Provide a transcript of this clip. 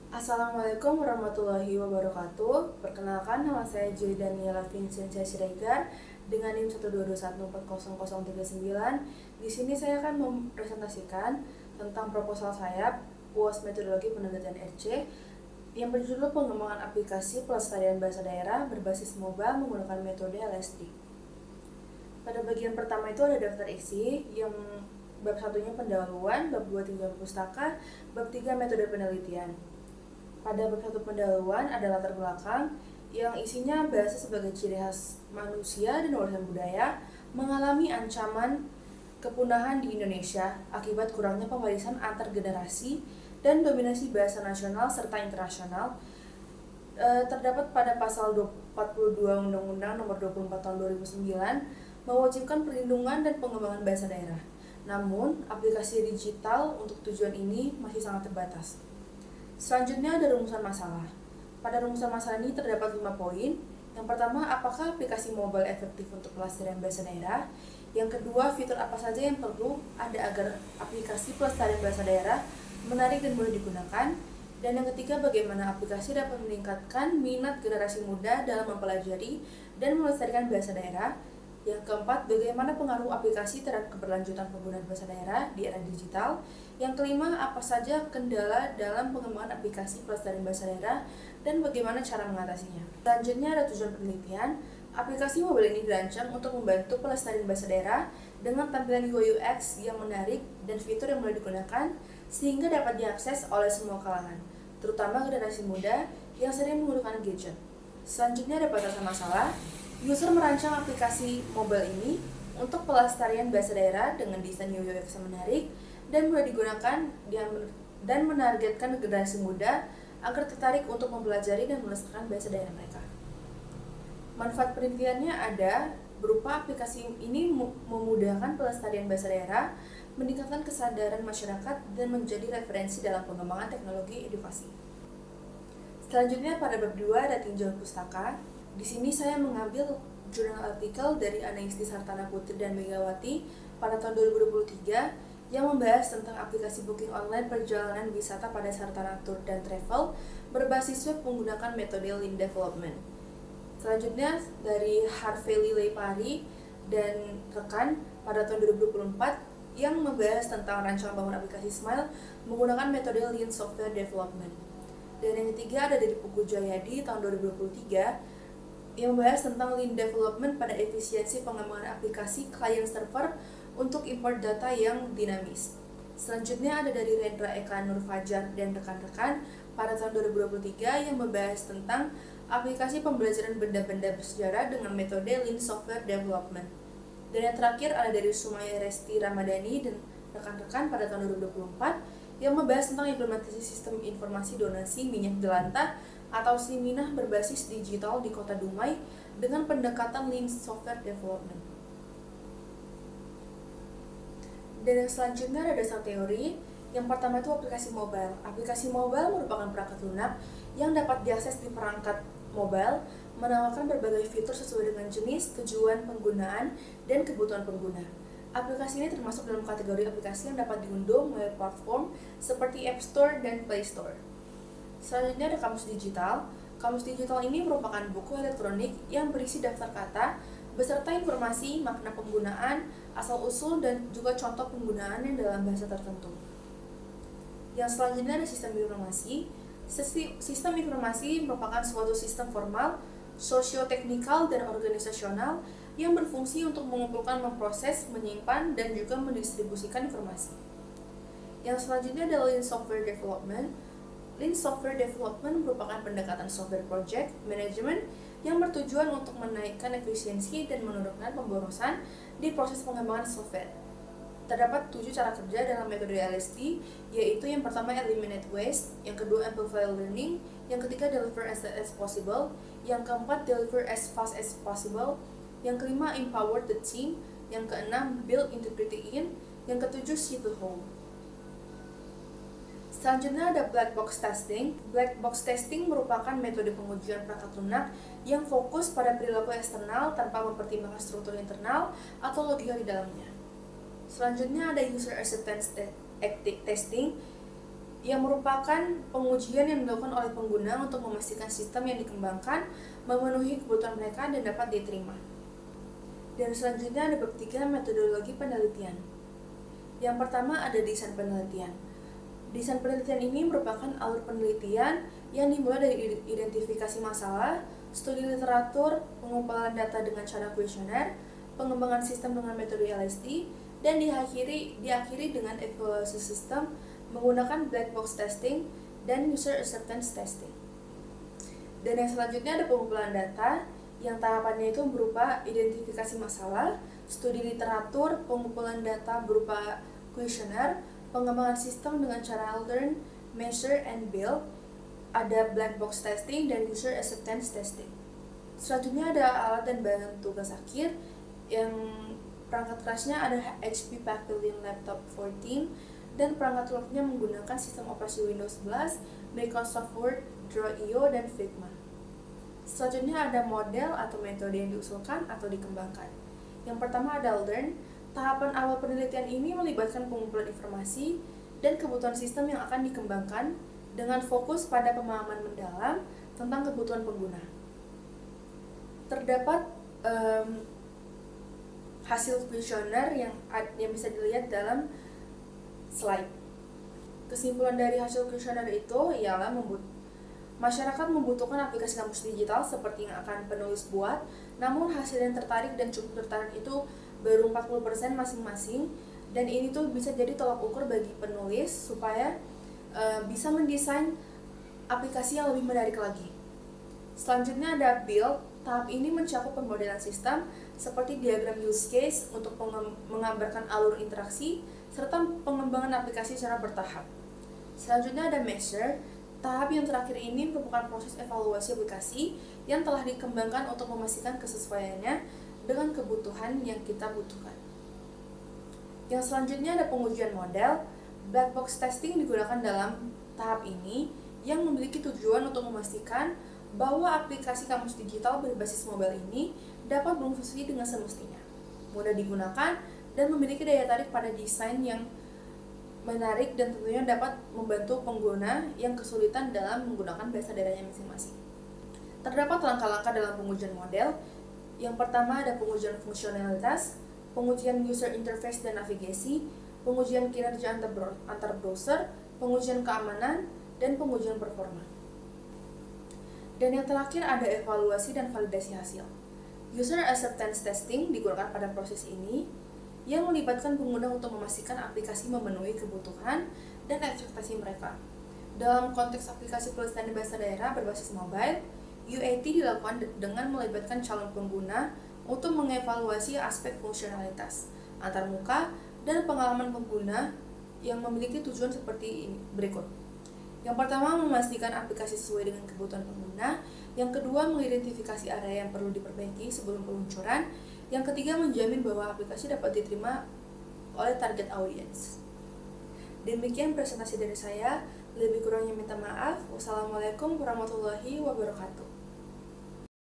Assalamualaikum warahmatullahi wabarakatuh. Perkenalkan, nama saya Joy Daniela Vincentia Siregar dengan NIM 121400039. Di sini saya akan mempresentasikan tentang proposal saya UAS Metodologi Penelitian RC yang berjudul pengembangan aplikasi pelestarian bahasa daerah berbasis mobile menggunakan metode LSD. Pada bagian pertama itu ada daftar isi yang bab satunya pendahuluan, bab 2 tinjauan pustaka, bab 3 metode penelitian. Pada bab 1 pendahuluan ada latar belakang yang isinya bahasa sebagai ciri khas manusia dan warisan budaya mengalami ancaman kepunahan di Indonesia akibat kurangnya pewarisan antar generasi dan dominasi bahasa nasional serta internasional. Terdapat pada pasal 42 Undang-Undang Nomor 24 Tahun 2009 mewajibkan perlindungan dan pengembangan bahasa daerah. Namun, aplikasi digital untuk tujuan ini masih sangat terbatas. Selanjutnya ada rumusan masalah. Pada rumusan masalah ini terdapat 5 poin. Yang pertama, apakah aplikasi mobile efektif untuk pelestarian bahasa daerah? Yang kedua, fitur apa saja yang perlu ada agar aplikasi pelestarian bahasa daerah menarik dan mudah digunakan? Dan yang ketiga, bagaimana aplikasi dapat meningkatkan minat generasi muda dalam mempelajari dan melestarikan bahasa daerah? Yang keempat, bagaimana pengaruh aplikasi terhadap keberlanjutan penggunaan bahasa daerah di era digital? Yang kelima, apa saja kendala dalam pengembangan aplikasi pelestarian bahasa daerah dan bagaimana cara mengatasinya? Selanjutnya ada tujuan penelitian. Aplikasi mobile ini dirancang untuk membantu pelestarian bahasa daerah dengan tampilan UI UX yang menarik dan fitur yang mudah digunakan sehingga dapat diakses oleh semua kalangan, terutama generasi muda yang sering menggunakan gadget. Selanjutnya ada batasan masalah. User merancang aplikasi mobile ini untuk pelestarian bahasa daerah dengan desain UI UX yang menarik dan mudah digunakan dan menargetkan generasi muda agar tertarik untuk mempelajari dan melestarikan bahasa daerah mereka. Manfaat penelitiannya ada berupa aplikasi ini memudahkan pelestarian bahasa daerah, meningkatkan kesadaran masyarakat, dan menjadi referensi dalam pengembangan teknologi edukasi. Selanjutnya pada bab 2 ada tinjauan pustaka. Di sini saya mengambil jurnal artikel dari Anaisti Sartana Putri dan Megawati pada tahun 2023 yang membahas tentang aplikasi booking online perjalanan wisata pada Sartana Tour dan Travel berbasis web menggunakan metode Lean Development. Selanjutnya dari Harvey Lepari dan rekan pada tahun 2024 yang membahas tentang rancangan bangun aplikasi Smile menggunakan metode Lean Software Development. Dan yang ketiga ada dari Pugu Jayadi tahun 2023 yang membahas tentang Lean Development pada efisiensi pengembangan aplikasi client server untuk import data yang dinamis. Selanjutnya ada dari Rendra Eka Nur Fajar dan rekan-rekan pada tahun 2023 yang membahas tentang aplikasi pembelajaran benda-benda bersejarah dengan metode Lean Software Development. Dan yang terakhir ada dari Sumaya Resti Ramadhani dan rekan-rekan pada tahun 2024 yang membahas tentang implementasi sistem informasi donasi minyak jelantah atau Siminah berbasis digital di Kota Dumai dengan pendekatan Lean Software Development. Dan yang selanjutnya ada dasar teori. Yang pertama itu aplikasi mobile. Aplikasi mobile merupakan perangkat lunak yang dapat diakses di perangkat mobile, menawarkan berbagai fitur sesuai dengan jenis, tujuan penggunaan, dan kebutuhan pengguna. Aplikasi ini termasuk dalam kategori aplikasi yang dapat diunduh melalui platform seperti App Store dan Play Store. Selanjutnya ada kamus digital. Kamus digital ini merupakan buku elektronik yang berisi daftar kata beserta informasi, makna penggunaan, asal-usul, dan juga contoh penggunaannya dalam bahasa tertentu. Yang selanjutnya ada sistem informasi. Sistem informasi merupakan suatu sistem formal, sosio-teknikal, dan organisasional yang berfungsi untuk mengumpulkan, memproses, menyimpan, dan juga mendistribusikan informasi. Yang selanjutnya adalah Lean Software Development. Lean Software Development merupakan pendekatan software project management yang bertujuan untuk menaikkan efisiensi dan menurunkan pemborosan di proses pengembangan software. Terdapat 7 cara kerja dalam metode LSD, yaitu yang pertama eliminate waste, yang kedua amplify learning, yang ketiga deliver as fast as possible, yang keempat deliver as fast as possible, yang kelima empower the team, yang keenam build integrity in, yang ketujuh see the whole. Selanjutnya ada black box testing. Black box testing merupakan metode pengujian perangkat lunak yang fokus pada perilaku eksternal tanpa mempertimbangkan struktur internal atau logika di dalamnya. Selanjutnya ada user acceptance testing. yang merupakan pengujian yang dilakukan oleh pengguna untuk memastikan sistem yang dikembangkan memenuhi kebutuhan mereka dan dapat diterima. Dan selanjutnya ada bab 3, metodologi penelitian. Yang pertama ada desain penelitian. Desain penelitian ini merupakan alur penelitian yang dimulai dari identifikasi masalah, studi literatur, pengumpulan data dengan cara kuesioner, pengembangan sistem dengan metode LSD, dan diakhiri dengan evaluasi sistem menggunakan black box testing dan user acceptance testing. Dan yang selanjutnya ada pengumpulan data, yang tahapannya itu berupa identifikasi masalah, studi literatur, pengumpulan data berupa kuesioner, pengembangan sistem dengan cara learn, measure, and build, ada black box testing dan user acceptance testing. Selanjutnya ada alat dan bahan tugas akhir, yang perangkat kerasnya ada HP Pavilion Laptop 14 dan perangkat luarnya menggunakan sistem operasi Windows 11, Microsoft Word, Draw.io, dan Figma. Selanjutnya ada model atau metode yang diusulkan atau dikembangkan. Yang pertama ada learn. Tahapan awal penelitian ini melibatkan pengumpulan informasi dan kebutuhan sistem yang akan dikembangkan dengan fokus pada pemahaman mendalam tentang kebutuhan pengguna. Terdapat hasil kuesioner yang bisa dilihat dalam slide. Kesimpulan dari hasil kuesioner itu ialah masyarakat membutuhkan aplikasi kamus digital seperti yang akan penulis buat, namun hasil yang tertarik dan cukup tertarik itu baru 40% masing-masing, dan ini tuh bisa jadi tolak ukur bagi penulis supaya bisa mendesain aplikasi yang lebih menarik lagi. Selanjutnya ada build. Tahap ini mencakup pemodelan sistem seperti diagram use case untuk menggambarkan alur interaksi serta pengembangan aplikasi secara bertahap. Selanjutnya ada measure. Tahap yang terakhir ini merupakan proses evaluasi aplikasi yang telah dikembangkan untuk memastikan kesesuaiannya dengan kebutuhan yang kita butuhkan. Yang selanjutnya ada pengujian model. Black box testing digunakan dalam tahap ini yang memiliki tujuan untuk memastikan bahwa aplikasi kamus digital berbasis mobile ini dapat berfungsi dengan semestinya, mudah digunakan, dan memiliki daya tarik pada desain yang menarik dan tentunya dapat membantu pengguna yang kesulitan dalam menggunakan bahasa daerahnya masing-masing. Terdapat langkah-langkah dalam pengujian model. Yang pertama ada pengujian fungsionalitas, pengujian user interface dan navigasi, pengujian kinerja antar browser, pengujian keamanan, dan pengujian performa. Dan yang terakhir ada evaluasi dan validasi hasil. User acceptance testing digunakan pada proses ini yang melibatkan pengguna untuk memastikan aplikasi memenuhi kebutuhan dan ekspektasi mereka. Dalam konteks aplikasi pelestarian bahasa daerah berbasis mobile, UAT dilakukan dengan melibatkan calon pengguna untuk mengevaluasi aspek fungsionalitas, antarmuka, dan pengalaman pengguna yang memiliki tujuan seperti berikut. Yang pertama, memastikan aplikasi sesuai dengan kebutuhan pengguna. Yang kedua, mengidentifikasi area yang perlu diperbaiki sebelum peluncuran. Yang ketiga, menjamin bahwa aplikasi dapat diterima oleh target audience. Demikian presentasi dari saya. Lebih kurangnya minta maaf. Wassalamualaikum warahmatullahi wabarakatuh.